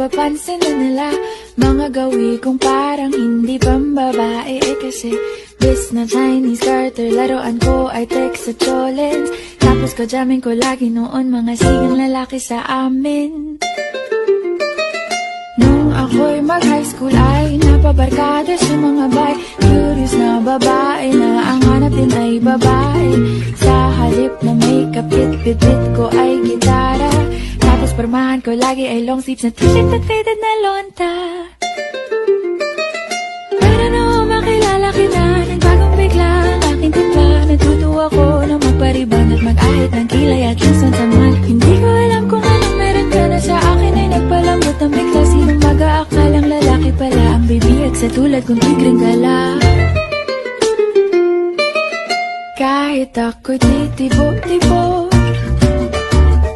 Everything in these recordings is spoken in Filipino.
napapansin na nila mga gawi kong parang hindi pambabae. Kasi bis na Chinese garter, laruan ko ay text at cholens. Tapos kajamin ko lagi noon mga sigang lalaki sa amin. Nung ako'y mag-high school ay napabarkada sa mga bay. Curious na babae na ang hanap din ay babae. Sa halip na may kapit-bit ko ay gitara. Tapos pormahan ko lagi ay long sleeves na t-shirt at faded na lonta. Para na makilala kita, nagbagong bigla ang aking timpla. Natutuwa ko na magpariban at mag-ahit ng kilay at lusan sa mal. Hindi ko alam kung anong meron ka na sa akin ay nagpalambot ang bigla. Sinong mag-aakalang lalaki pala ang baby at sa tulad kong tigring gala. Kahit ako'y titibok-tibok,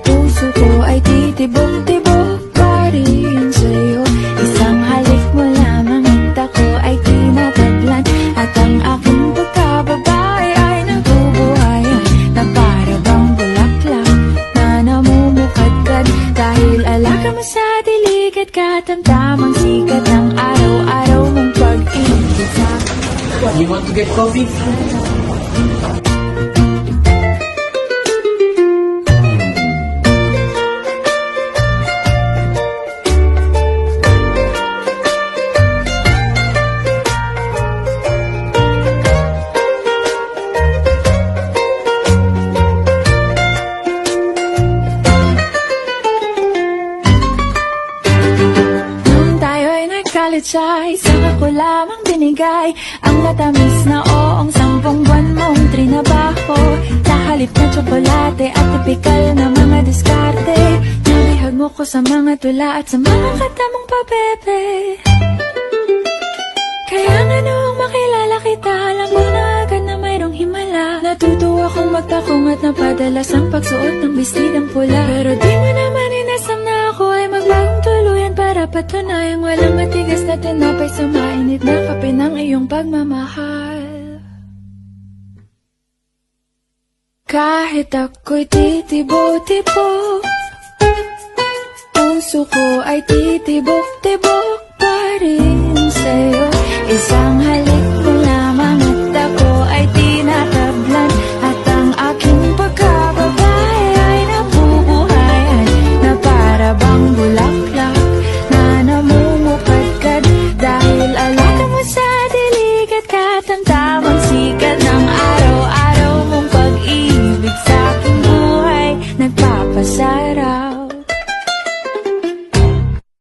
puso ko ay titibok-tibok pa rin sa'yo. Isang halik mo lamang at ako ay tinataglan. At ang aking pagkababae ay nabubuhayan na para bang bulaklak na namumukadkad. Dahil alaga mo sa dilig at katamtamang sikat ng araw-araw mong pag-ibig sa akin. What, you want to get coffee? Ay, saka ko lamang binigay ang matamis na oong 10 buwan mong trinabaho. Sa halip na tsokolate at tipikal na mga diskarte, nabihag mo ko sa mga tula at sa mga kata mong pabebe. Kaya nga noong makilala kita, alam ko na agad na mayroong himala. Natutuwa kong magtakong at napadalas ang pagsuot ng bestidang pula. Pero di mo naman inasam na ako ay magbagong tuluyan para patunayang walang matigas na tinapay sa mainit na kape ng iyong pagmamahal. Kahit ako'y titibok-tibok, puso ko ay titibok-tibok pa rin sa'yo. Isang halik